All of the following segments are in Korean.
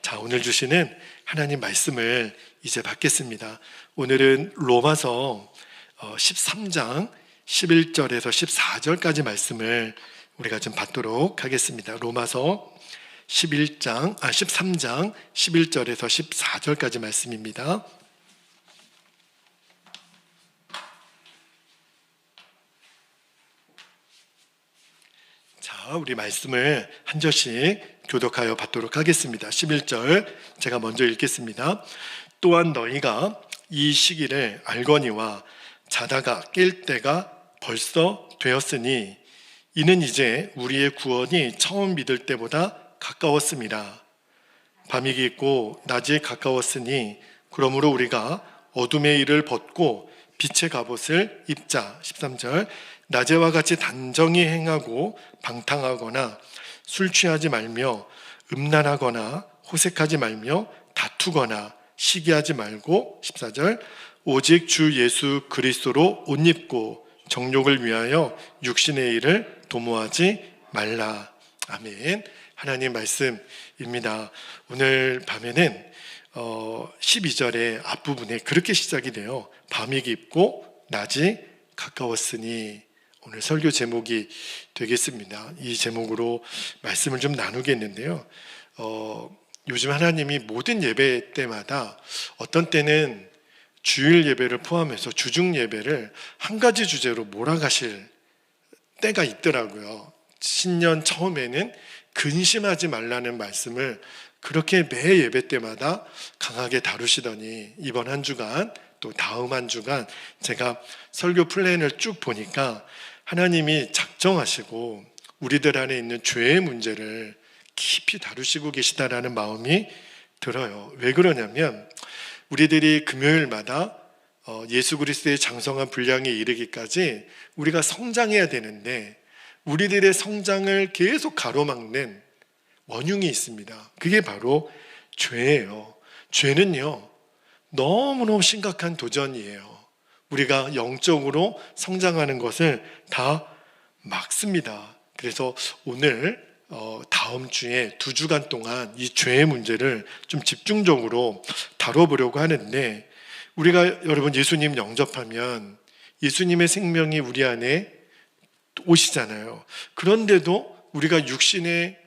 자, 오늘 주시는 하나님 말씀을 이제 받겠습니다. 오늘은 로마서 13장 11절에서 14절까지 말씀을 우리가 좀 받도록 하겠습니다. 로마서 13장 11절에서 14절까지 말씀입니다. 자, 우리 말씀을 한 절씩 교독하여 받도록 하겠습니다. 11절 제가 먼저 읽겠습니다. 또한 너희가 이 시기를 알거니와 자다가 깰 때가 벌써 되었으니 이는 이제 우리의 구원이 처음 믿을 때보다 가까웠습니다. 밤이 깊고 낮이 가까웠으니 그러므로 우리가 어둠의 일을 벗고 빛의 갑옷을 입자. 13절 낮에와 같이 단정히 행하고 방탕하거나 술 취하지 말며 음란하거나 호색하지 말며 다투거나 시기하지 말고 14절 오직 주 예수 그리스도로 옷 입고 정욕을 위하여 육신의 일을 도모하지 말라. 아멘. 하나님 말씀입니다. 오늘 밤에는 12절의 앞부분에 그렇게 시작이 돼요. 밤이 깊고 낮이 가까웠으니 오늘 설교 제목이 되겠습니다. 이 제목으로 말씀을 좀 나누겠는데요. 요즘 하나님이 모든 예배 때마다 어떤 때는 주일 예배를 포함해서 주중 예배를 한 가지 주제로 몰아가실 때가 있더라고요. 신년 처음에는 근심하지 말라는 말씀을 그렇게 매 예배 때마다 강하게 다루시더니 이번 한 주간 또 다음 한 주간 제가 설교 플랜을 쭉 보니까 하나님이 작정하시고 우리들 안에 있는 죄의 문제를 깊이 다루시고 계시다라는 마음이 들어요. 왜 그러냐면 우리들이 금요일마다 예수 그리스도의 장성한 분량에 이르기까지 우리가 성장해야 되는데 우리들의 성장을 계속 가로막는 원흉이 있습니다. 그게 바로 죄예요. 죄는요 너무너무 심각한 도전이에요. 우리가 영적으로 성장하는 것을 다 막습니다. 그래서 오늘 다음 주에 2주간 동안 이 죄의 문제를 좀 집중적으로 다뤄보려고 하는데 우리가 여러분 예수님 영접하면 예수님의 생명이 우리 안에 오시잖아요. 그런데도 우리가 육신의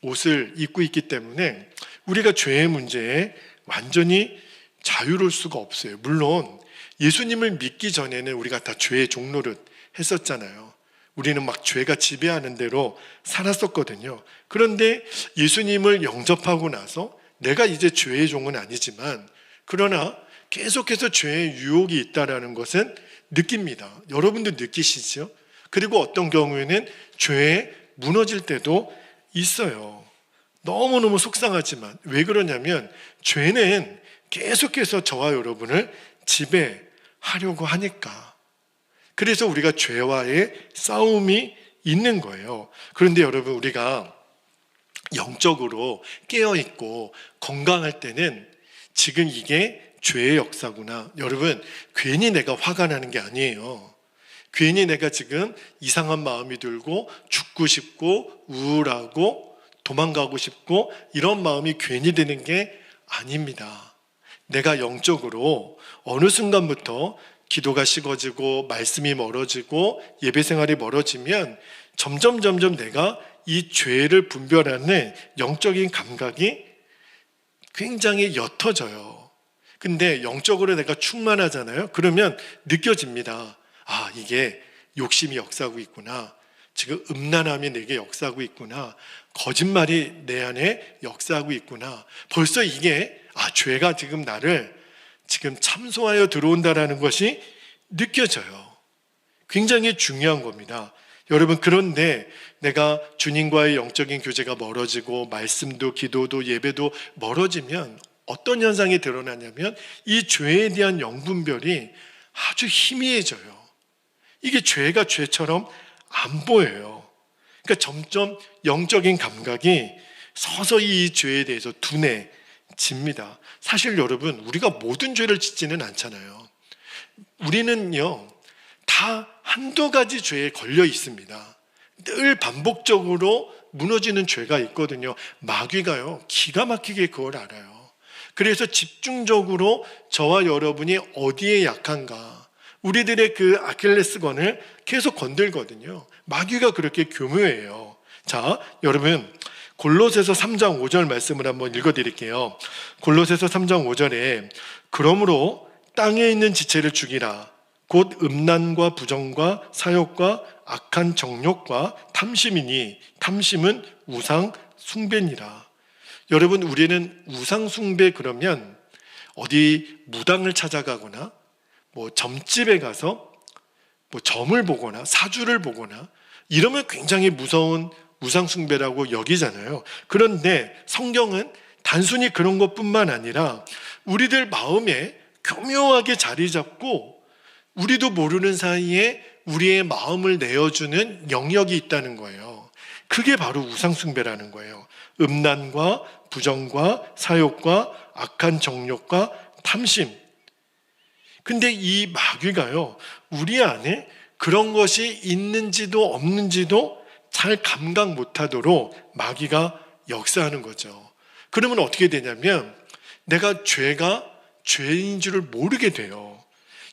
옷을 입고 있기 때문에 우리가 죄의 문제에 완전히 자유로울 수가 없어요. 물론 예수님을 믿기 전에는 우리가 다 죄의 종노릇 했었잖아요. 우리는 막 죄가 지배하는 대로 살았었거든요. 그런데 예수님을 영접하고 나서 내가 이제 죄의 종은 아니지만 그러나 계속해서 죄의 유혹이 있다는 것은 느낍니다. 여러분도 느끼시죠? 그리고 어떤 경우에는 죄에 무너질 때도 있어요. 너무너무 속상하지만 왜 그러냐면 죄는 계속해서 저와 여러분을 지배하려고 하니까. 그래서 우리가 죄와의 싸움이 있는 거예요. 그런데 여러분 우리가 영적으로 깨어있고 건강할 때는 지금 이게 죄의 역사구나. 여러분 괜히 내가 화가 나는 게 아니에요. 괜히 내가 지금 이상한 마음이 들고 죽고 싶고 우울하고 도망가고 싶고 이런 마음이 괜히 드는 게 아닙니다. 내가 영적으로 어느 순간부터 기도가 식어지고 말씀이 멀어지고 예배 생활이 멀어지면 점점 내가 이 죄를 분별하는 영적인 감각이 굉장히 옅어져요. 근데 영적으로 내가 충만하잖아요. 그러면 느껴집니다. 아, 이게 욕심이 역사하고 있구나. 지금 음란함이 내게 역사하고 있구나. 거짓말이 내 안에 역사하고 있구나. 벌써 이게 죄가 지금 나를 지금 참소하여 들어온다라는 것이 느껴져요. 굉장히 중요한 겁니다. 여러분 그런데 내가 주님과의 영적인 교제가 멀어지고 말씀도 기도도 예배도 멀어지면 어떤 현상이 드러나냐면 이 죄에 대한 영분별이 아주 희미해져요. 이게 죄가 죄처럼 안 보여요. 그러니까 점점 영적인 감각이 서서히 이 죄에 대해서 둔해집니다. 사실 여러분 우리가 모든 죄를 짓지는 않잖아요. 우리는요 다 한두 가지 죄에 걸려 있습니다. 늘 반복적으로 무너지는 죄가 있거든요. 마귀가요, 기가 막히게 그걸 알아요. 그래서 집중적으로 저와 여러분이 어디에 약한가, 우리들의 그 아킬레스건을 계속 건들거든요. 마귀가 그렇게 교묘해요. 자, 여러분 골로새서 3장 5절 말씀을 한번 읽어드릴게요. 골로새서 3장 5절에 그러므로 땅에 있는 지체를 죽이라. 곧 음란과 부정과 사욕과 악한 정욕과 탐심이니 탐심은 우상 숭배니라. 여러분, 우리는 우상 숭배 그러면 어디 무당을 찾아가거나 뭐 점집에 가서 뭐 점을 보거나 사주를 보거나 이러면 굉장히 무서운 우상 숭배라고 여기잖아요. 그런데 성경은 단순히 그런 것뿐만 아니라 우리들 마음에 교묘하게 자리 잡고 우리도 모르는 사이에 우리의 마음을 내어주는 영역이 있다는 거예요. 그게 바로 우상 숭배라는 거예요. 음란과 부정과 사욕과 악한 정욕과 탐심. 근데 이 마귀가요, 우리 안에 그런 것이 있는지도 없는지도 잘 감각 못하도록 마귀가 역사하는 거죠. 그러면 어떻게 되냐면 내가 죄인 줄을 모르게 돼요.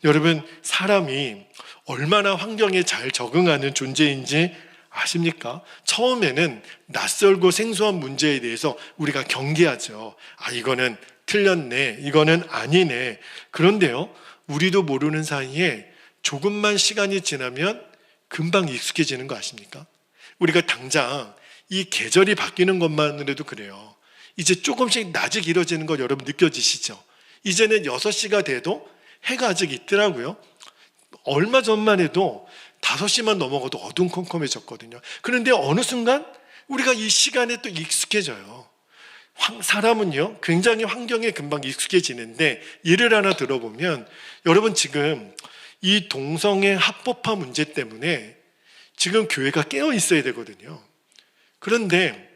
여러분, 사람이 얼마나 환경에 잘 적응하는 존재인지 아십니까? 처음에는 낯설고 생소한 문제에 대해서 우리가 경계하죠. 아, 이거는 틀렸네, 이거는 아니네. 그런데요, 우리도 모르는 사이에 조금만 시간이 지나면 금방 익숙해지는 거 아십니까? 우리가 당장 이 계절이 바뀌는 것만으로도 그래요. 이제 조금씩 낮이 길어지는 거 여러분 느껴지시죠? 이제는 6시가 돼도 해가 아직 있더라고요. 얼마 전만 해도 5시만 넘어가도 어두컴컴해졌거든요. 그런데 어느 순간 우리가 이 시간에 또 익숙해져요. 사람은요, 굉장히 환경에 금방 익숙해지는데 예를 하나 들어보면, 여러분 지금 이 동성애 합법화 문제 때문에 지금 교회가 깨어 있어야 되거든요. 그런데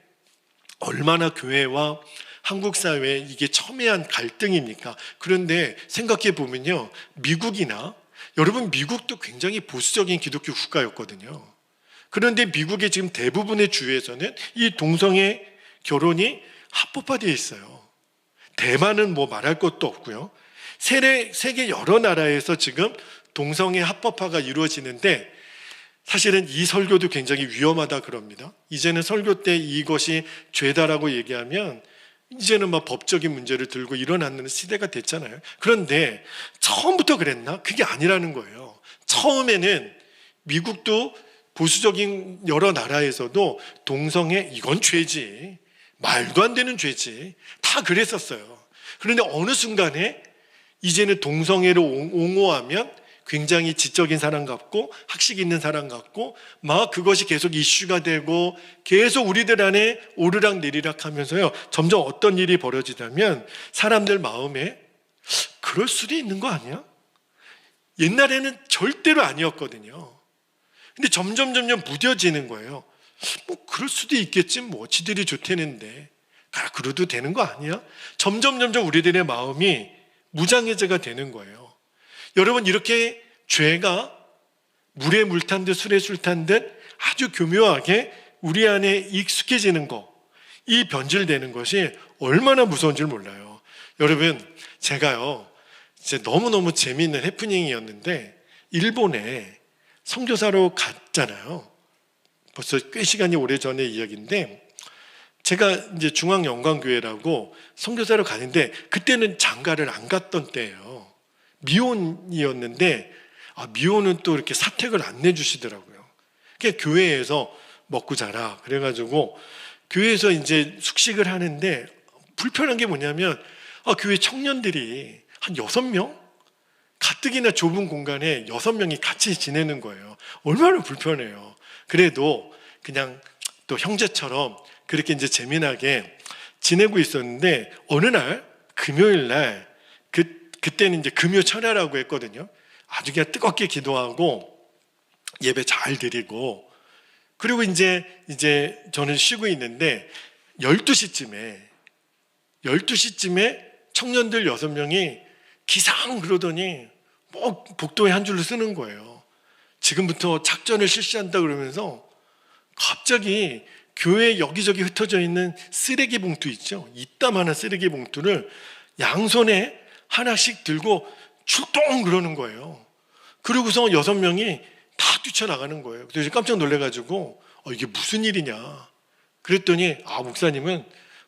얼마나 교회와 한국 사회에 이게 첨예한 갈등입니까? 그런데 생각해 보면요, 미국이나, 여러분 미국도 굉장히 보수적인 기독교 국가였거든요. 그런데 미국의 지금 대부분의 주에서는 이 동성애 결혼이 합법화되어 있어요. 대만은 뭐 말할 것도 없고요. 세계 여러 나라에서 지금 동성애 합법화가 이루어지는데, 사실은 이 설교도 굉장히 위험하다 그럽니다. 이제는 설교 때 이것이 죄다라고 얘기하면 이제는 막 법적인 문제를 들고 일어나는 시대가 됐잖아요. 그런데 처음부터 그랬나? 그게 아니라는 거예요. 처음에는 미국도 보수적인 여러 나라에서도 동성애 이건 죄지, 말도 안 되는 죄지, 다 그랬었어요. 그런데 어느 순간에 이제는 동성애를 옹호하면 굉장히 지적인 사람 같고 학식 있는 사람 같고 막 그것이 계속 이슈가 되고 계속 우리들 안에 오르락 내리락 하면서요, 점점 어떤 일이 벌어지냐면 사람들 마음에 그럴 수도 있는 거 아니야? 옛날에는 절대로 아니었거든요. 근데 점점 무뎌지는 거예요. 뭐 그럴 수도 있겠지, 뭐 지들이 좋다는데 그래도 되는 거 아니야? 점점 우리들의 마음이 무장해제가 되는 거예요. 여러분, 이렇게 죄가 물에 물 탄 듯 술에 술 탄 듯 아주 교묘하게 우리 안에 익숙해지는 거, 이 변질되는 것이 얼마나 무서운 줄 몰라요. 여러분, 제가요, 이제 너무너무 재미있는 해프닝이었는데 일본에 선교사로 갔잖아요. 벌써 꽤 시간이 오래전의 이야기인데, 제가 이제 중앙영광교회라고 선교사로 가는데 그때는 장가를 안 갔던 때예요. 미혼이었는데 미혼은 또 이렇게 사택을 안 내주시더라고요. 그냥 교회에서 먹고 자라 그래가지고 교회에서 이제 숙식을 하는데 불편한 게 뭐냐면 교회 청년들이 한 6명? 가뜩이나 좁은 공간에 6명이 같이 지내는 거예요. 얼마나 불편해요. 그래도 그냥 또 형제처럼 그렇게 이제 재미나게 지내고 있었는데, 어느 날 금요일 날 그때는 이제 금요 철야라고 했거든요. 아주 그냥 뜨겁게 기도하고 예배 잘 드리고, 그리고 이제 저는 쉬고 있는데 12시쯤에 청년들 6명이 기상 그러더니 뭐 복도에 한 줄로 쓰는 거예요. 지금부터 작전을 실시한다 그러면서 갑자기 교회 여기저기 흩어져 있는 쓰레기 봉투 있죠. 이따만한 쓰레기 봉투를 양손에 하나씩 들고 출동 그러는 거예요. 그러고서 6명이 다 뛰쳐나가는 거예요. 그래서 깜짝 놀래가지고 이게 무슨 일이냐 그랬더니 목사님은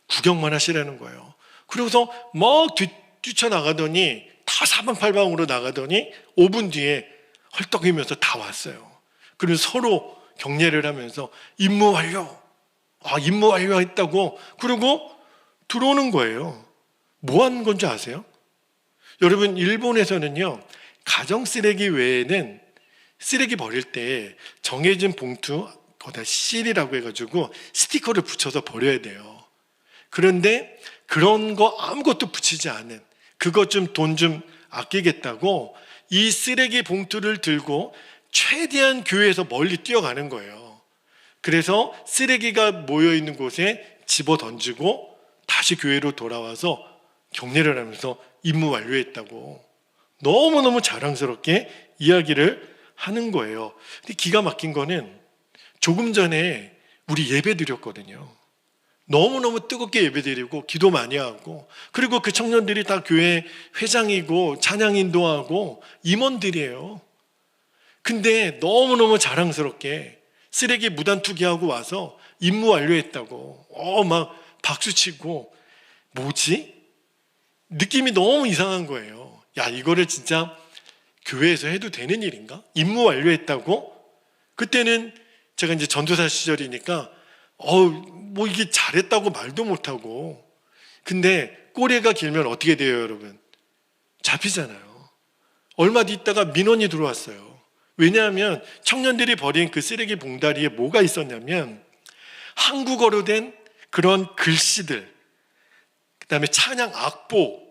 구경만 하시라는 거예요. 그러고서 막 뛰쳐나가더니 다 사방팔방으로 나가더니 5분 뒤에 헐떡이면서 다 왔어요. 그래서 서로 격려를 하면서 임무 완료, 임무 완료했다고 그러고 들어오는 거예요. 뭐 하는 건지 아세요? 여러분, 일본에서는요, 가정 쓰레기 외에는 쓰레기 버릴 때 정해진 봉투, 거기다 실이라고 해가지고 스티커를 붙여서 버려야 돼요. 그런데 그런 거 아무것도 붙이지 않은, 그것 좀 돈 좀 아끼겠다고 이 쓰레기 봉투를 들고 최대한 교회에서 멀리 뛰어가는 거예요. 그래서 쓰레기가 모여있는 곳에 집어 던지고 다시 교회로 돌아와서 격려를 하면서 임무 완료했다고 너무너무 자랑스럽게 이야기를 하는 거예요. 근데 기가 막힌 거는 조금 전에 우리 예배 드렸거든요. 너무너무 뜨겁게 예배 드리고 기도 많이 하고, 그리고 그 청년들이 다 교회 회장이고 찬양 인도하고 임원들이에요. 근데 너무너무 자랑스럽게 쓰레기 무단 투기하고 와서 임무 완료했다고 막 박수치고, 뭐지? 느낌이 너무 이상한 거예요. 야, 이거를 진짜 교회에서 해도 되는 일인가? 임무 완료했다고? 그때는 제가 이제 전도사 시절이니까 뭐 이게 잘했다고 말도 못하고, 근데 꼬리가 길면 어떻게 돼요, 여러분? 잡히잖아요. 얼마 뒤 있다가 민원이 들어왔어요. 왜냐하면 청년들이 버린 그 쓰레기 봉다리에 뭐가 있었냐면 한국어로 된 그런 글씨들, 그 다음에 찬양 악보,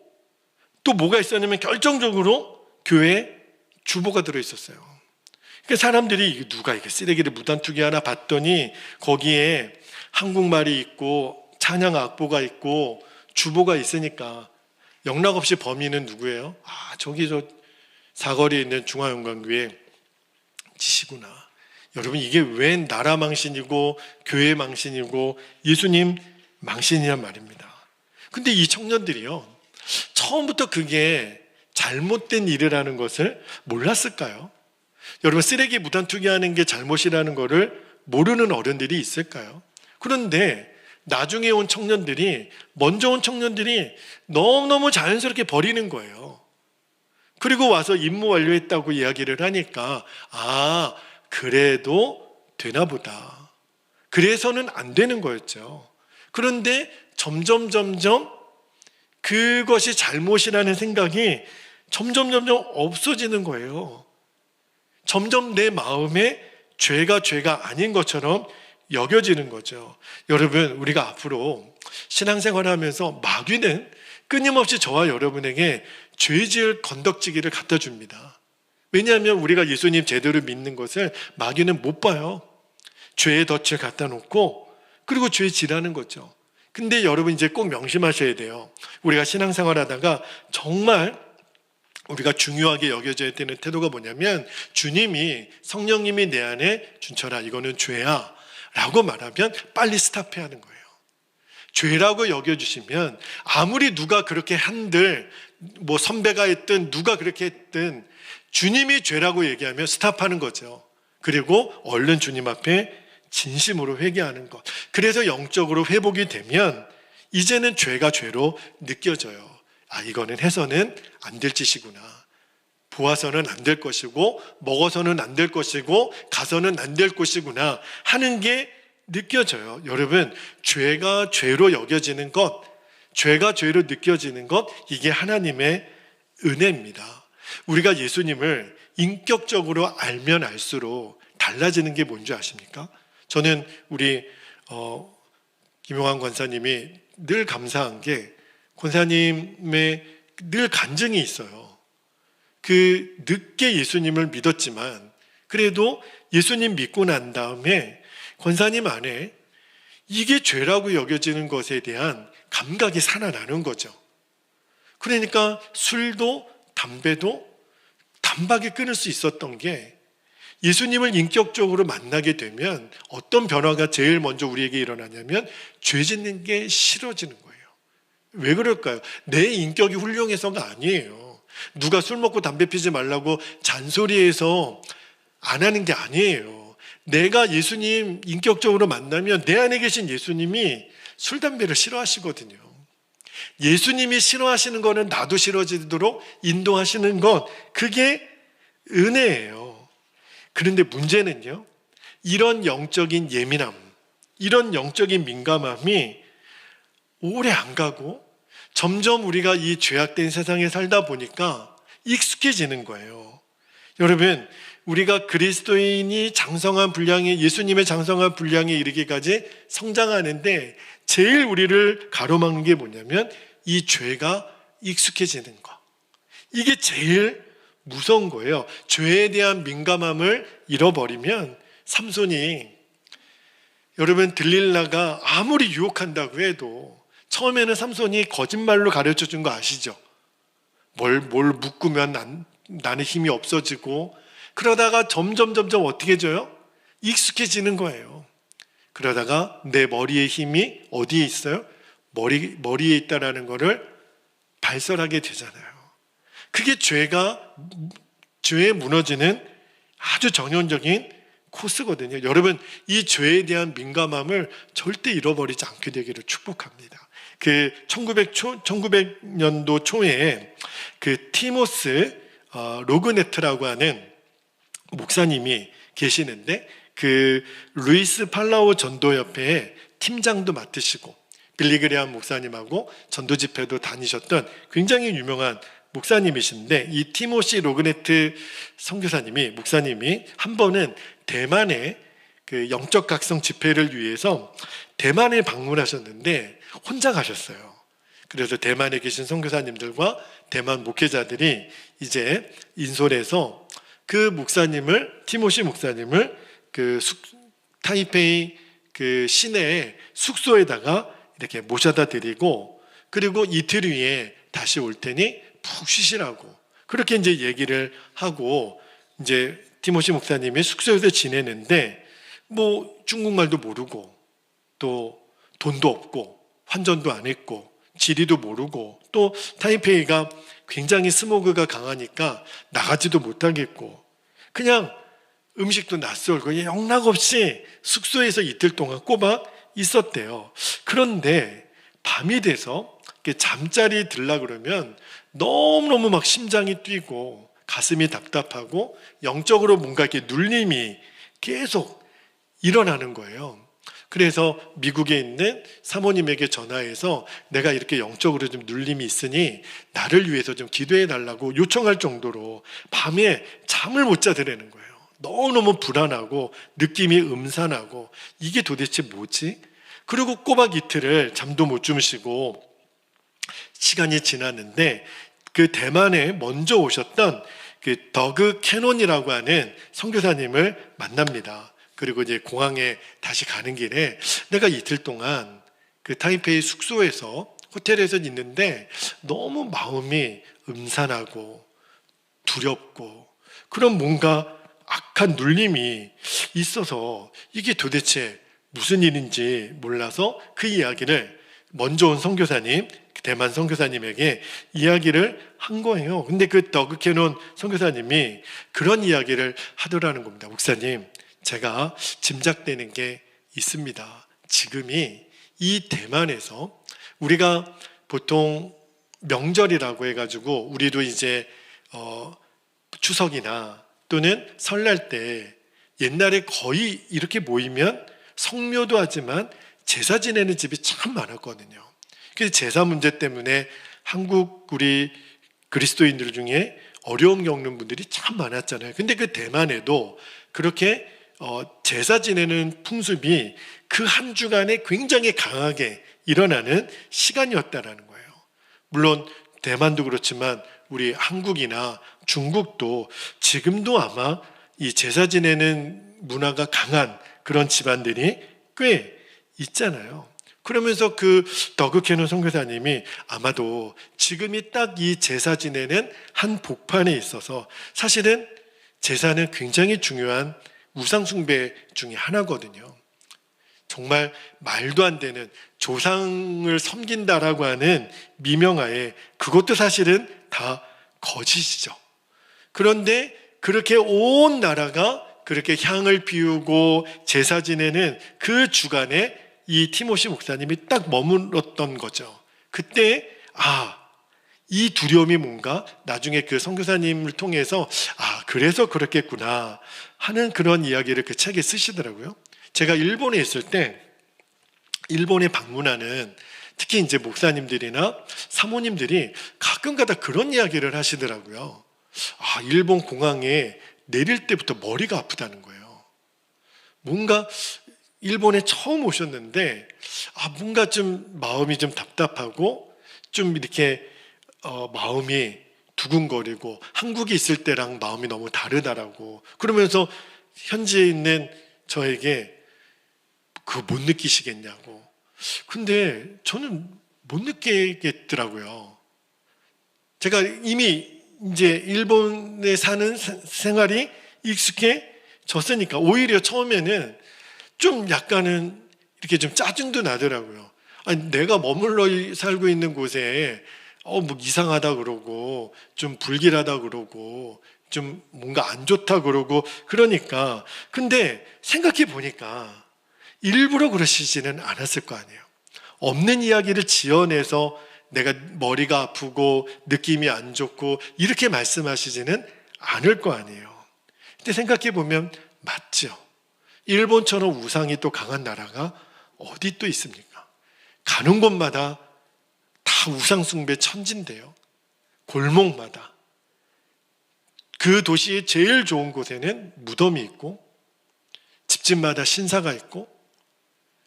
또 뭐가 있었냐면 결정적으로 교회 주보가 들어있었어요. 그러니까 사람들이 누가 이게 쓰레기를 무단 투기하나 봤더니 거기에 한국말이 있고 찬양 악보가 있고 주보가 있으니까 영락없이 범인은 누구예요? 저기 저 사거리에 있는 중화영광교회 지시구나. 여러분, 이게 웬 나라 망신이고 교회 망신이고 예수님 망신이란 말입니다. 근데 이 청년들이요, 처음부터 그게 잘못된 일이라는 것을 몰랐을까요? 여러분, 쓰레기 무단 투기하는 게 잘못이라는 것을 모르는 어른들이 있을까요? 그런데 나중에 온 청년들이, 먼저 온 청년들이 너무너무 자연스럽게 버리는 거예요. 그리고 와서 임무 완료했다고 이야기를 하니까 그래도 되나 보다. 그래서는 안 되는 거였죠. 그런데 점점 그것이 잘못이라는 생각이 점점 없어지는 거예요. 점점 내 마음에 죄가 아닌 것처럼 여겨지는 거죠. 여러분, 우리가 앞으로 신앙생활을 하면서 마귀는 끊임없이 저와 여러분에게 죄지을 건덕지기를 갖다 줍니다. 왜냐하면 우리가 예수님 제대로 믿는 것을 마귀는 못 봐요. 죄의 덫을 갖다 놓고 그리고 죄 지라는 거죠. 근데 여러분, 이제 꼭 명심하셔야 돼요. 우리가 신앙생활 하다가 정말 우리가 중요하게 여겨져야 되는 태도가 뭐냐면, 주님이, 성령님이 내 안에 준철아, 이거는 죄야 라고 말하면 빨리 스탑해야 하는 거예요. 죄라고 여겨주시면 아무리 누가 그렇게 한들, 뭐 선배가 했든 누가 그렇게 했든 주님이 죄라고 얘기하면 스탑하는 거죠. 그리고 얼른 주님 앞에 진심으로 회개하는 것. 그래서 영적으로 회복이 되면 이제는 죄가 죄로 느껴져요. 이거는 해서는 안 될 짓이구나. 보아서는 안 될 것이고 먹어서는 안 될 것이고 가서는 안 될 것이구나 하는 게 느껴져요. 여러분, 죄가 죄로 여겨지는 것, 죄가 죄로 느껴지는 것, 이게 하나님의 은혜입니다. 우리가 예수님을 인격적으로 알면 알수록 달라지는 게 뭔지 아십니까? 저는 우리 김용환 권사님이 늘 감사한 게, 권사님의 늘 간증이 있어요. 그 늦게 예수님을 믿었지만 그래도 예수님 믿고 난 다음에 권사님 안에 이게 죄라고 여겨지는 것에 대한 감각이 살아나는 거죠. 그러니까 술도 담배도 단박에 끊을 수 있었던 게 예수님을 인격적으로 만나게 되면 어떤 변화가 제일 먼저 우리에게 일어나냐면 죄 짓는 게 싫어지는 거예요. 왜 그럴까요? 내 인격이 훌륭해서가 아니에요. 누가 술 먹고 담배 피지 말라고 잔소리해서 안 하는 게 아니에요. 내가 예수님 인격적으로 만나면 내 안에 계신 예수님이 술, 담배를 싫어하시거든요. 예수님이 싫어하시는 거는 나도 싫어지도록 인도하시는 것, 그게 은혜예요. 그런데 문제는요, 이런 영적인 예민함, 이런 영적인 민감함이 오래 안 가고 점점 우리가 이 죄악된 세상에 살다 보니까 익숙해지는 거예요. 여러분, 우리가 그리스도인이 장성한 분량에, 예수님의 장성한 분량에 이르기까지 성장하는데 제일 우리를 가로막는 게 뭐냐면 이 죄가 익숙해지는 거. 이게 제일 무서운 거예요. 죄에 대한 민감함을 잃어버리면 삼손이, 여러분, 들릴라가 아무리 유혹한다고 해도 처음에는 삼손이 거짓말로 가르쳐 준 거 아시죠? 뭘 묶으면 나는 힘이 없어지고, 그러다가 점점 어떻게 져요? 익숙해지는 거예요. 그러다가 내 머리의 힘이 어디에 있어요? 머리에 있다라는 거를 발설하게 되잖아요. 그게 죄에 무너지는 아주 전형적인 코스거든요. 여러분, 이 죄에 대한 민감함을 절대 잃어버리지 않게 되기를 축복합니다. 1900년도 초에 티모스 로그네트라고 하는 목사님이 계시는데, 루이스 팔라오 전도협회의 팀장도 맡으시고 빌리그레함 목사님하고 전도 집회도 다니셨던 굉장히 유명한 목사님이신데, 이 티모시 로그네트 목사님이 한 번은 대만의 영적 각성 집회를 위해서 대만에 방문하셨는데 혼자 가셨어요. 그래서 대만에 계신 선교사님들과 대만 목회자들이 이제 인솔에서 티모시 목사님을 타이페이 시내의 숙소에다가 이렇게 모셔다 드리고, 그리고 이틀 후에 다시 올 테니 푹 쉬시라고 그렇게 이제 얘기를 하고, 이제 티모시 목사님이 숙소에서 지내는데 중국말도 모르고 또 돈도 없고 환전도 안 했고 지리도 모르고, 또 타이페이가 굉장히 스모그가 강하니까 나가지도 못하겠고, 그냥 음식도 낯설고 영락없이 숙소에서 이틀 동안 꼬박 있었대요. 그런데 밤이 돼서 잠자리 들라 그러면 너무너무 막 심장이 뛰고 가슴이 답답하고 영적으로 뭔가 이렇게 눌림이 계속 일어나는 거예요. 그래서 미국에 있는 사모님에게 전화해서 내가 이렇게 영적으로 좀 눌림이 있으니 나를 위해서 좀 기도해 달라고 요청할 정도로 밤에 잠을 못 자더라는 거예요. 너무너무 불안하고 느낌이 음산하고 이게 도대체 뭐지? 그리고 꼬박 이틀을 잠도 못 주무시고 시간이 지났는데 대만에 먼저 오셨던 더그 캐논이라고 하는 선교사님을 만납니다. 그리고 이제 공항에 다시 가는 길에 내가 이틀 동안 타이페이 숙소에서 호텔에서 있는데 너무 마음이 음산하고 두렵고 그런 뭔가 악한 눌림이 있어서 이게 도대체 무슨 일인지 몰라서 그 이야기를 먼저 온 선교사님, 대만 선교사님에게 이야기를 한 거예요. 근데 더그 캐논 선교사님이 그런 이야기를 하더라는 겁니다. 목사님, 제가 짐작되는 게 있습니다. 지금이 이 대만에서 우리가 보통 명절이라고 해가지고 우리도 이제 추석이나 또는 설날 때 옛날에 거의 이렇게 모이면 성묘도 하지만 제사 지내는 집이 참 많았거든요. 그래서 제사 문제 때문에 한국 우리 그리스도인들 중에 어려움 겪는 분들이 참 많았잖아요. 근데 대만에도 그렇게 제사 지내는 풍습이 그 한 주간에 굉장히 강하게 일어나는 시간이었다라는 거예요. 물론 대만도 그렇지만 우리 한국이나 중국도 지금도 아마 이 제사 지내는 문화가 강한 그런 집안들이 꽤 있잖아요. 그러면서 더그 캐논 선교사님이 아마도 지금이 딱 이 제사 지내는 한 복판에 있어서 사실은 제사는 굉장히 중요한 우상숭배 중에 하나거든요. 정말 말도 안 되는 조상을 섬긴다라고 하는 미명하에 그것도 사실은 다 거짓이죠. 그런데 그렇게 온 나라가 그렇게 향을 피우고 제사 지내는 그 주간에 이 티모시 목사님이 딱 머물렀던 거죠. 그때 이 두려움이 뭔가 나중에 그 선교사님을 통해서 그래서 그렇겠구나 하는 그런 이야기를 그 책에 쓰시더라고요. 제가 일본에 있을 때 일본에 방문하는 특히 이제 목사님들이나 사모님들이 가끔가다 그런 이야기를 하시더라고요. 일본 공항에 내릴 때부터 머리가 아프다는 거예요. 뭔가 일본에 처음 오셨는데 뭔가 좀 마음이 좀 답답하고 좀 이렇게 마음이 두근거리고 한국에 있을 때랑 마음이 너무 다르다라고 그러면서 현지에 있는 저에게 그거 못 느끼시겠냐고. 근데 저는 못 느끼겠더라고요. 제가 이미 이제 일본에 사는 생활이 익숙해졌으니까 오히려 처음에는 좀 약간은 이렇게 좀 짜증도 나더라고요. 내가 머물러 살고 있는 곳에 뭐 이상하다 그러고 좀 불길하다 그러고 좀 뭔가 안 좋다 그러고 그러니까 근데 생각해 보니까 일부러 그러시지는 않았을 거 아니에요. 없는 이야기를 지어내서 내가 머리가 아프고 느낌이 안 좋고 이렇게 말씀하시지는 않을 거 아니에요. 근데 생각해 보면 맞죠. 일본처럼 우상이 또 강한 나라가 어디 또 있습니까? 가는 곳마다 다 우상숭배 천지인데요. 골목마다 그 도시의 제일 좋은 곳에는 무덤이 있고 집집마다 신사가 있고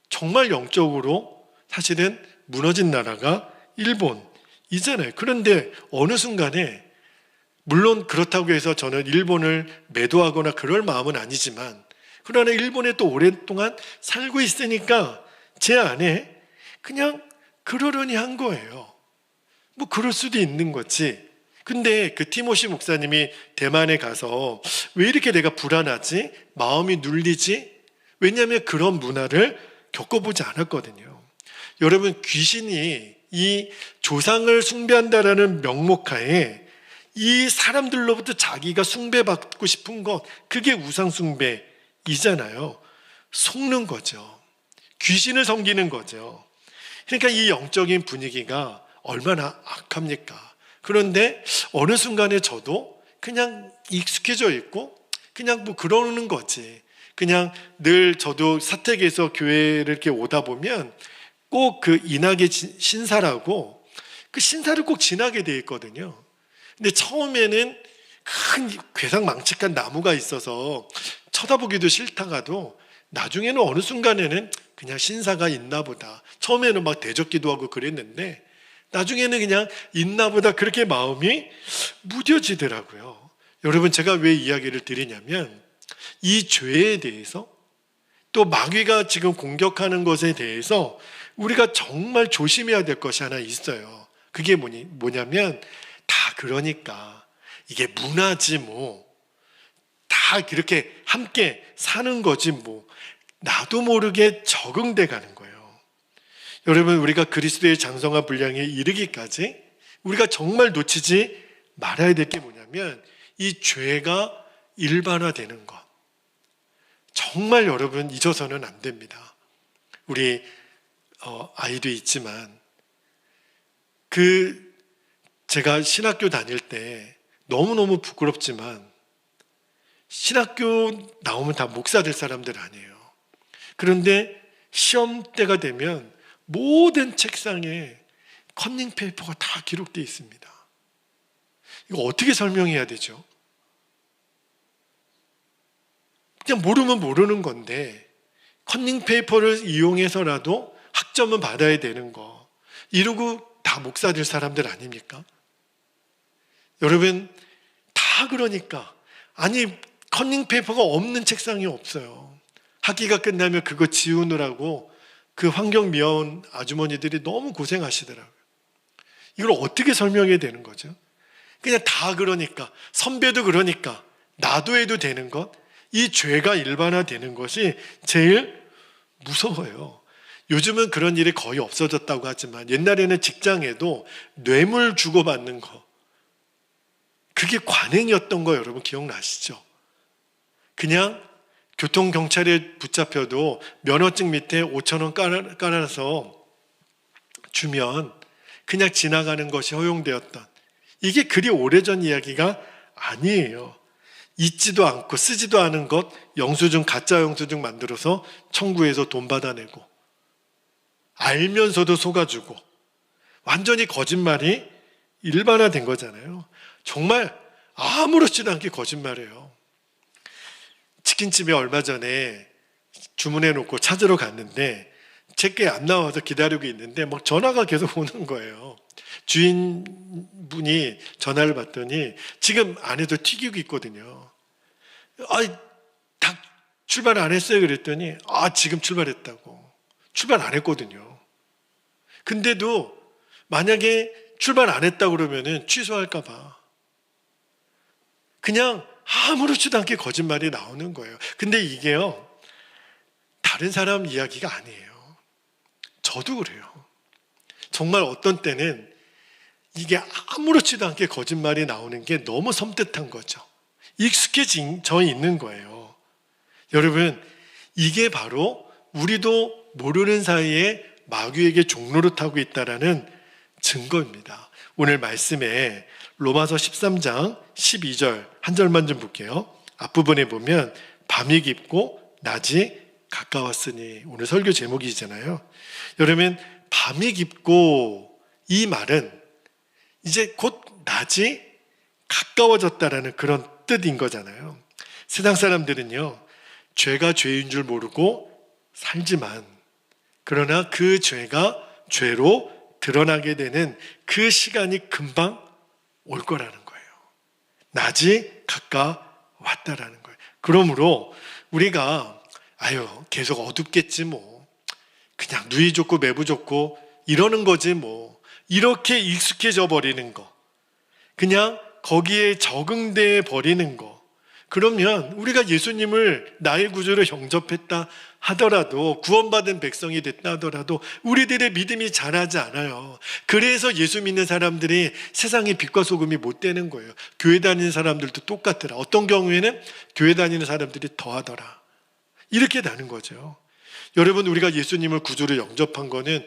정말 영적으로 사실은 무너진 나라가 일본이잖아요. 그런데 어느 순간에 물론 그렇다고 해서 저는 일본을 매도하거나 그럴 마음은 아니지만 그러나 일본에 또 오랫동안 살고 있으니까 제 안에 그냥 그러려니 한 거예요. 뭐 그럴 수도 있는 거지. 근데 그 티모시 목사님이 대만에 가서 왜 이렇게 내가 불안하지? 마음이 눌리지? 왜냐하면 그런 문화를 겪어보지 않았거든요. 여러분, 귀신이 이 조상을 숭배한다라는 명목하에 이 사람들로부터 자기가 숭배받고 싶은 것, 그게 우상숭배이잖아요. 속는 거죠. 귀신을 섬기는 거죠. 그러니까 이 영적인 분위기가 얼마나 악합니까? 그런데 어느 순간에 저도 그냥 익숙해져 있고 그냥 뭐 그러는 거지. 그냥 늘 저도 사택에서 교회를 이렇게 오다 보면 꼭 그 인하계 신사라고 그 신사를 꼭 지나게 돼 있거든요. 근데 처음에는 큰 괴상망측한 나무가 있어서 쳐다보기도 싫다가도 나중에는 어느 순간에는 그냥 신사가 있나 보다. 처음에는 막 대적기도 하고 그랬는데 나중에는 그냥 있나 보다 그렇게 마음이 무뎌지더라고요. 여러분, 제가 왜 이야기를 드리냐면 이 죄에 대해서 또 마귀가 지금 공격하는 것에 대해서 우리가 정말 조심해야 될 것이 하나 있어요. 그게 뭐냐면 다 그러니까 이게 문화지 뭐 다 이렇게 함께 사는 거지 뭐 나도 모르게 적응돼 가는 거예요. 여러분, 우리가 그리스도의 장성한 분량에 이르기까지 우리가 정말 놓치지 말아야 될 게 뭐냐면 이 죄가 일반화되는 것. 정말 여러분 잊어서는 안 됩니다. 우리 아이도 있지만 제가 신학교 다닐 때 너무너무 부끄럽지만 신학교 나오면 다 목사 될 사람들 아니에요. 그런데 시험 때가 되면 모든 책상에 컨닝 페이퍼가 다 기록되어 있습니다. 이거 어떻게 설명해야 되죠? 그냥 모르면 모르는 건데 컨닝 페이퍼를 이용해서라도 학점은 받아야 되는 거. 이러고 다 목사 될 사람들 아닙니까? 여러분, 다 그러니까. 아니, 컨닝 페이퍼가 없는 책상이 없어요. 학기가 끝나면 그거 지우느라고 그 환경 미화원 아주머니들이 너무 고생하시더라고요. 이걸 어떻게 설명해야 되는 거죠? 그냥 다 그러니까, 선배도 그러니까, 나도 해도 되는 것, 이 죄가 일반화되는 것이 제일 무서워요. 요즘은 그런 일이 거의 없어졌다고 하지만 옛날에는 직장에도 뇌물 주고받는 거, 그게 관행이었던 거 여러분 기억나시죠? 그냥 교통경찰에 붙잡혀도 면허증 밑에 5,000원 깔아서 주면 그냥 지나가는 것이 허용되었던, 이게 그리 오래전 이야기가 아니에요. 있지도 않고 쓰지도 않은 것 영수증, 가짜 영수증 만들어서 청구해서 돈 받아내고, 알면서도 속아주고, 완전히 거짓말이 일반화된 거잖아요. 정말 아무렇지도 않게 거짓말해요. 치킨집에 얼마 전에 주문해 놓고 찾으러 갔는데 제게 안 나와서 기다리고 있는데 막 전화가 계속 오는 거예요. 주인분이 전화를 받더니 지금 안에도 튀기고 있거든요. 닭 출발 안 했어요? 그랬더니 지금 출발했다고. 출발 안 했거든요. 근데도 만약에 출발 안 했다고 그러면은 취소할까 봐 그냥 아무렇지도 않게 거짓말이 나오는 거예요. 근데 이게요, 다른 사람 이야기가 아니에요. 저도 그래요. 정말 어떤 때는 이게 아무렇지도 않게 거짓말이 나오는 게 너무 섬뜩한 거죠. 익숙해져 있는 거예요. 여러분, 이게 바로 우리도 모르는 사이에 마귀에게 종노릇하고 있다라는 증거입니다. 오늘 말씀에 로마서 13장 12절 한 절만 좀 볼게요. 앞부분에 보면 밤이 깊고 낮이 가까웠으니, 오늘 설교 제목이잖아요. 여러분, 밤이 깊고 이 말은 이제 곧 낮이 가까워졌다라는 그런 뜻인 거잖아요. 세상 사람들은요, 죄가 죄인 줄 모르고 살지만, 그러나 그 죄가 죄로 드러나게 되는 그 시간이 금방 올 거라는 거예요. 낮이 가까웠다라는 거예요. 그러므로 우리가 계속 어둡겠지 뭐, 그냥 누이 좋고 매부 좋고 이러는 거지 뭐, 이렇게 익숙해져 버리는 거, 그냥 거기에 적응돼 버리는 거, 그러면 우리가 예수님을 나의 구주로 영접했다 하더라도, 구원받은 백성이 됐다 하더라도 우리들의 믿음이 자라지 않아요. 그래서 예수 믿는 사람들이 세상의 빛과 소금이 못 되는 거예요. 교회 다니는 사람들도 똑같더라. 어떤 경우에는 교회 다니는 사람들이 더하더라. 이렇게 나는 거죠. 여러분, 우리가 예수님을 구주로 영접한 거는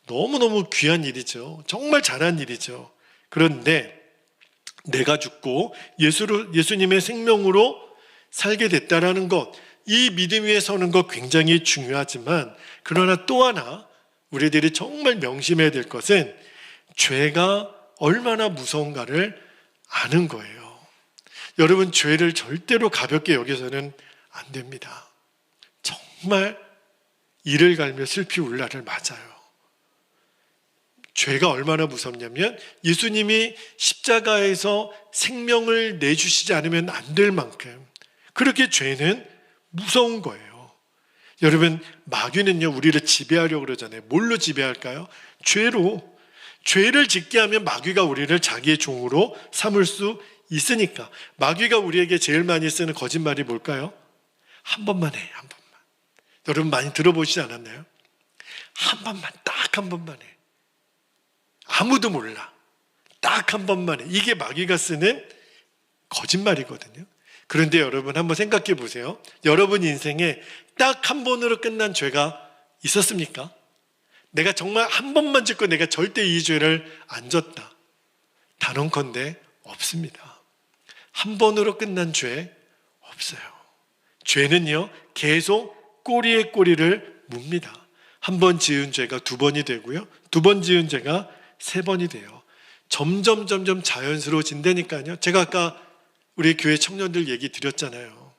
너무너무 귀한 일이죠. 정말 잘한 일이죠. 그런데 내가 죽고 예수님의 생명으로 살게 됐다라는 것, 이 믿음 위에 서는 것 굉장히 중요하지만, 그러나 또 하나 우리들이 정말 명심해야 될 것은 죄가 얼마나 무서운가를 아는 거예요. 여러분, 죄를 절대로 가볍게 여기서는 안 됩니다. 정말 이를 갈며 슬피 울 날을 맞아요. 죄가 얼마나 무섭냐면 예수님이 십자가에서 생명을 내주시지 않으면 안 될 만큼 그렇게 죄는 무서운 거예요. 여러분, 마귀는요, 우리를 지배하려고 그러잖아요. 뭘로 지배할까요? 죄로. 죄를 짓게 하면 마귀가 우리를 자기의 종으로 삼을 수 있으니까. 마귀가 우리에게 제일 많이 쓰는 거짓말이 뭘까요? 한 번만 해, 한 번만. 여러분 많이 들어보시지 않았나요? 한 번만, 딱 한 번만 해. 아무도 몰라. 딱 한 번만 해. 이게 마귀가 쓰는 거짓말이거든요. 그런데 여러분 한번 생각해 보세요. 여러분 인생에 딱 한 번으로 끝난 죄가 있었습니까? 내가 정말 한 번만 짓고 내가 절대 이 죄를 안 졌다. 단언컨대 없습니다. 한 번으로 끝난 죄 없어요. 죄는요, 계속 꼬리에 꼬리를 묻니다. 한 번 지은 죄가 두 번이 되고요, 두 번 지은 죄가 세 번이 돼요. 점점 자연스러워진다니까요. 제가 아까 우리 교회 청년들 얘기 드렸잖아요.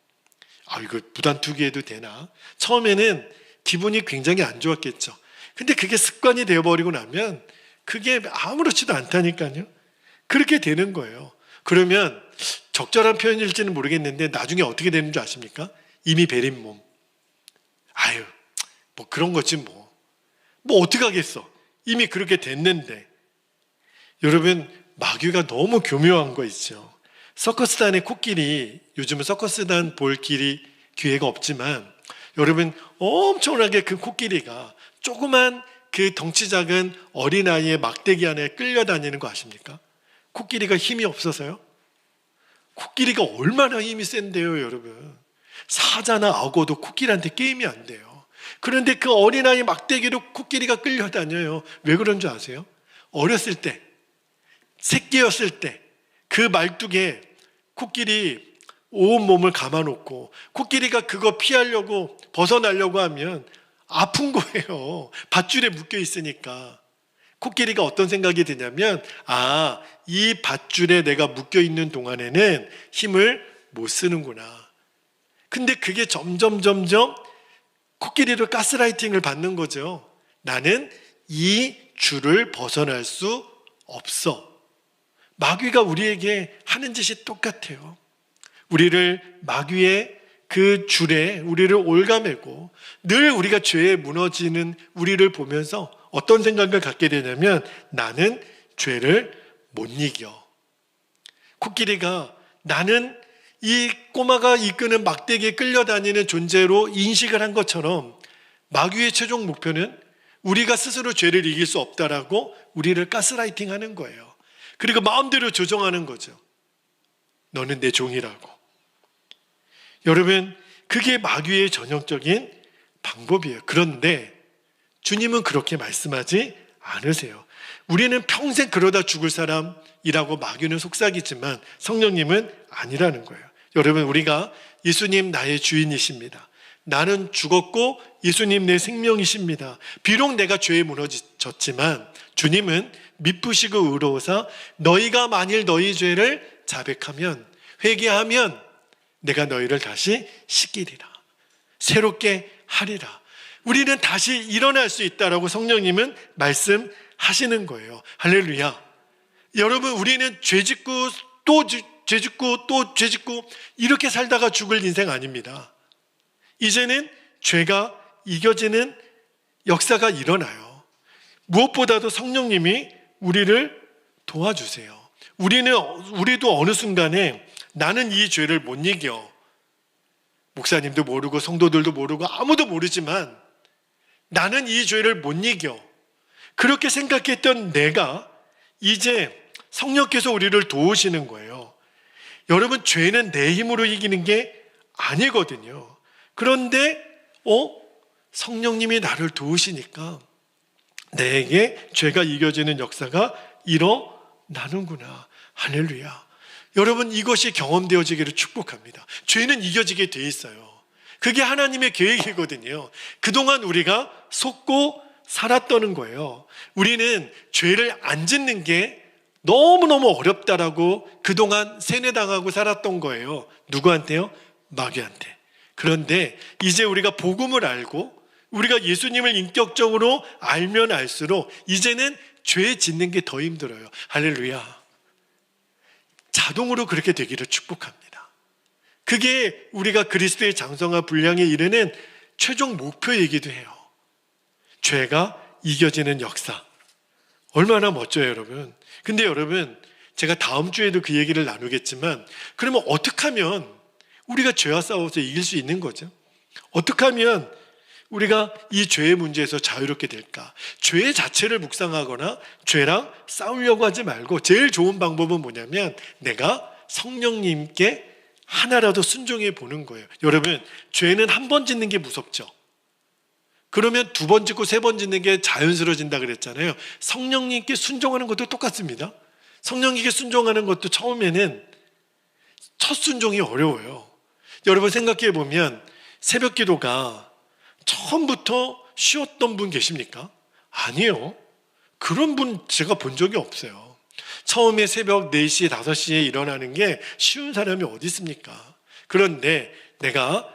이거 무단 투기해도 되나? 처음에는 기분이 굉장히 안 좋았겠죠. 근데 그게 습관이 되어버리고 나면 그게 아무렇지도 않다니까요. 그렇게 되는 거예요. 그러면 적절한 표현일지는 모르겠는데 나중에 어떻게 되는 줄 아십니까? 이미 베린 몸. 뭐 그런 거지 뭐 어떡하겠어. 이미 그렇게 됐는데. 여러분, 마귀가 너무 교묘한 거 있죠. 서커스단의 코끼리, 요즘은 서커스단 볼 기회가 없지만 여러분 엄청나게 그 코끼리가 조그만 그 덩치 작은 어린아이의 막대기 안에 끌려다니는 거 아십니까? 코끼리가 힘이 없어서요? 코끼리가 얼마나 힘이 센데요, 여러분. 사자나 악어도 코끼리한테 게임이 안 돼요. 그런데 그 어린아이 막대기로 코끼리가 끌려다녀요. 왜 그런 줄 아세요? 어렸을 때, 새끼였을 때 그 말뚝에 코끼리 온 몸을 감아놓고 코끼리가 그거 피하려고 벗어나려고 하면 아픈 거예요. 밧줄에 묶여 있으니까. 코끼리가 어떤 생각이 드냐면 이 밧줄에 내가 묶여 있는 동안에는 힘을 못 쓰는구나. 근데 그게 점점 코끼리로 가스라이팅을 받는 거죠. 나는 이 줄을 벗어날 수 없어. 마귀가 우리에게 하는 짓이 똑같아요. 우리를 마귀의 그 줄에 우리를 올가매고 늘 우리가 죄에 무너지는 우리를 보면서 어떤 생각을 갖게 되냐면 나는 죄를 못 이겨. 코끼리가 나는 이 꼬마가 이끄는 막대기에 끌려다니는 존재로 인식을 한 것처럼 마귀의 최종 목표는 우리가 스스로 죄를 이길 수 없다라고 우리를 가스라이팅하는 거예요. 그리고 마음대로 조정하는 거죠. 너는 내 종이라고. 여러분, 그게 마귀의 전형적인 방법이에요. 그런데 주님은 그렇게 말씀하지 않으세요. 우리는 평생 그러다 죽을 사람이라고 마귀는 속삭이지만 성령님은 아니라는 거예요. 여러분, 우리가 예수님 나의 주인이십니다. 나는 죽었고 예수님 내 생명이십니다. 비록 내가 죄에 무너졌지만 주님은 미쁘시고 의로우사 너희가 만일 너희 죄를 자백하면 회개하면 내가 너희를 다시 씻기리라. 새롭게 하리라. 우리는 다시 일어날 수 있다라고 성령님은 말씀하시는 거예요. 할렐루야. 여러분, 우리는 죄짓고 또 죄짓고 또 죄짓고 이렇게 살다가 죽을 인생 아닙니다. 이제는 죄가 이겨지는 역사가 일어나요. 무엇보다도 성령님이 우리를 도와주세요. 우리도 어느 순간에 나는 이 죄를 못 이겨. 목사님도 모르고 성도들도 모르고 아무도 모르지만 나는 이 죄를 못 이겨. 그렇게 생각했던 내가 이제 성령께서 우리를 도우시는 거예요. 여러분, 죄는 내 힘으로 이기는 게 아니거든요. 그런데 성령님이 나를 도우시니까 내게 죄가 이겨지는 역사가 일어나는구나. 할렐루야. 여러분, 이것이 경험되어지기를 축복합니다. 죄는 이겨지게 돼 있어요. 그게 하나님의 계획이거든요. 그동안 우리가 속고 살았다는 거예요. 우리는 죄를 안 짓는 게 너무너무 어렵다라고 그동안 세뇌당하고 살았던 거예요. 누구한테요? 마귀한테. 그런데 이제 우리가 복음을 알고 우리가 예수님을 인격적으로 알면 알수록 이제는 죄 짓는 게 더 힘들어요. 할렐루야. 자동으로 그렇게 되기를 축복합니다. 그게 우리가 그리스도의 장성과 분량에 이르는 최종 목표이기도 해요. 죄가 이겨지는 역사. 얼마나 멋져요, 여러분. 근데 여러분, 제가 다음 주에도 그 얘기를 나누겠지만 그러면 어떻게 하면 우리가 죄와 싸워서 이길 수 있는 거죠? 어떻게 하면 우리가 이 죄의 문제에서 자유롭게 될까? 죄 자체를 묵상하거나 죄랑 싸우려고 하지 말고 제일 좋은 방법은 뭐냐면 내가 성령님께 하나라도 순종해 보는 거예요. 여러분, 죄는 한 번 짓는 게 무섭죠? 그러면 두 번 짓고 세 번 짓는 게 자연스러워진다 그랬잖아요. 성령님께 순종하는 것도 똑같습니다. 성령님께 순종하는 것도 처음에는 첫 순종이 어려워요. 여러분, 생각해 보면 새벽 기도가 처음부터 쉬웠던 분 계십니까? 아니요. 그런 분 제가 본 적이 없어요. 처음에 새벽 4시, 5시에 일어나는 게 쉬운 사람이 어디 있습니까? 그런데 내가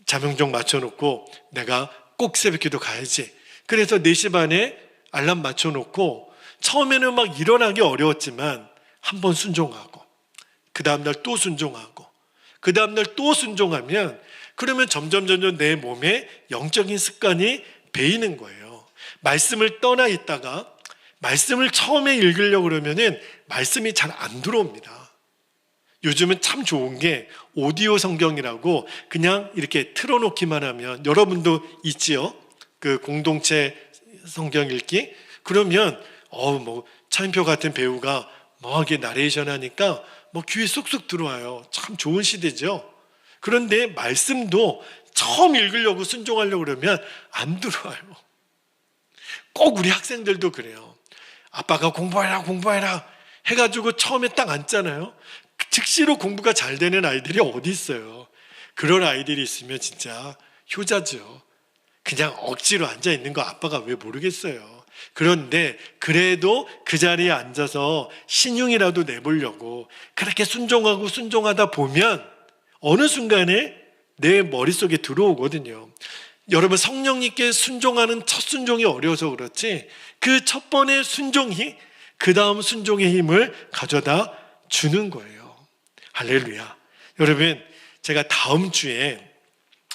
자명종 맞춰놓고 내가 꼭 새벽 기도 가야지. 그래서 4시 반에 알람 맞춰놓고 처음에는 막 일어나기 어려웠지만 한 번 순종하고 그 다음날 또 순종하고 그 다음날 또 순종하면 그러면 점점 내 몸에 영적인 습관이 배이는 거예요. 말씀을 떠나 있다가 말씀을 처음에 읽으려고 그러면은 말씀이 잘 안 들어옵니다. 요즘은 참 좋은 게 오디오 성경이라고 그냥 이렇게 틀어놓기만 하면, 여러분도 있지요? 그 공동체 성경 읽기? 그러면 뭐 차인표 같은 배우가 뭐 이렇게 나레이션 하니까 뭐 귀에 쏙쏙 들어와요. 참 좋은 시대죠. 그런데 말씀도 처음 읽으려고 순종하려고 그러면 안 들어와요. 꼭 우리 학생들도 그래요. 아빠가 공부해라 해가지고 처음에 딱 앉잖아요. 즉시로 공부가 잘 되는 아이들이 어디 있어요. 그런 아이들이 있으면 진짜 효자죠. 그냥 억지로 앉아 있는 거 아빠가 왜 모르겠어요. 그런데 그래도 그 자리에 앉아서 신용이라도 내보려고 그렇게 순종하다 보면 어느 순간에 내 머릿속에 들어오거든요. 여러분, 성령님께 순종하는 첫 순종이 어려워서 그렇지, 그 첫 번의 순종이 그 다음 순종의 힘을 가져다 주는 거예요. 할렐루야. 여러분, 제가 다음 주에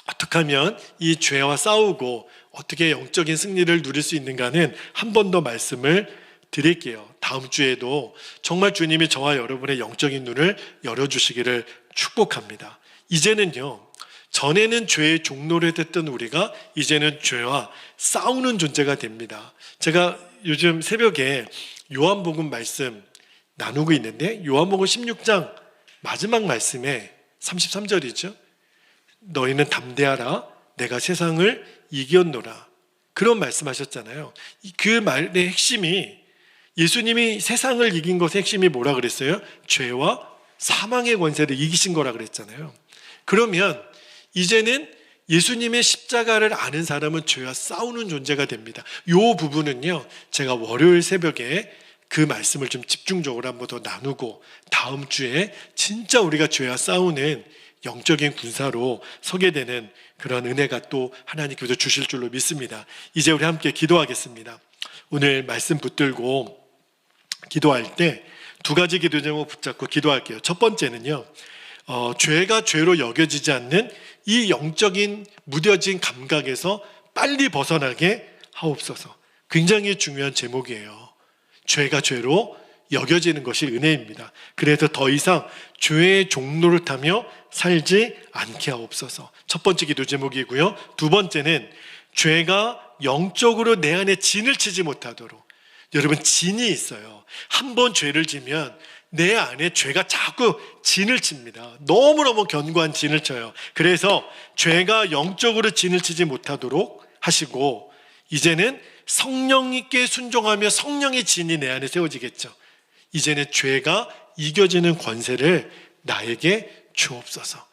어떻게 하면 이 죄와 싸우고 어떻게 영적인 승리를 누릴 수 있는가는 한 번 더 말씀을 드릴게요. 다음 주에도 정말 주님이 저와 여러분의 영적인 눈을 열어주시기를 축복합니다. 이제는요, 전에는 죄의 종로를 됐던 우리가 이제는 죄와 싸우는 존재가 됩니다. 제가 요즘 새벽에 요한복음 말씀 나누고 있는데, 요한복음 16장 마지막 말씀에 33절이죠. 너희는 담대하라, 내가 세상을 이겼노라. 그런 말씀하셨잖아요. 그 말의 핵심이, 예수님이 세상을 이긴 것의 핵심이 뭐라 그랬어요? 죄와 사망의 권세를 이기신 거라 그랬잖아요. 그러면 이제는 예수님의 십자가를 아는 사람은 죄와 싸우는 존재가 됩니다. 이 부분은요, 제가 월요일 새벽에 그 말씀을 좀 집중적으로 한번 더 나누고 다음 주에 진짜 우리가 죄와 싸우는 영적인 군사로 서게 되는 그런 은혜가 또 하나님께서 주실 줄로 믿습니다. 이제 우리 함께 기도하겠습니다. 오늘 말씀 붙들고 기도할 때 두 가지 기도 제목 붙잡고 기도할게요. 첫 번째는요, 죄가 죄로 여겨지지 않는 이 영적인 무뎌진 감각에서 빨리 벗어나게 하옵소서. 굉장히 중요한 제목이에요. 죄가 죄로 여겨지는 것이 은혜입니다. 그래서 더 이상 죄의 종로를 타며 살지 않게 하옵소서. 첫 번째 기도 제목이고요. 두 번째는 죄가 영적으로 내 안에 진을 치지 못하도록. 여러분, 진이 있어요. 한 번 죄를 지면 내 안에 죄가 자꾸 진을 칩니다. 너무너무 견고한 진을 쳐요. 그래서 죄가 영적으로 진을 치지 못하도록 하시고, 이제는 성령님께 순종하며 성령의 진이 내 안에 세워지겠죠. 이제는 죄가 이겨지는 권세를 나에게 주옵소서.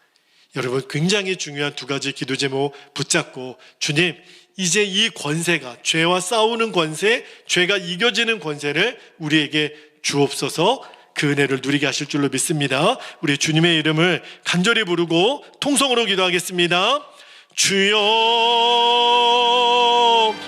여러분, 굉장히 중요한 두 가지 기도 제목 붙잡고, 주님, 이제 이 권세가, 죄와 싸우는 권세, 죄가 이겨지는 권세를 우리에게 주옵소서. 그 은혜를 누리게 하실 줄로 믿습니다. 우리 주님의 이름을 간절히 부르고 통성으로 기도하겠습니다. 주여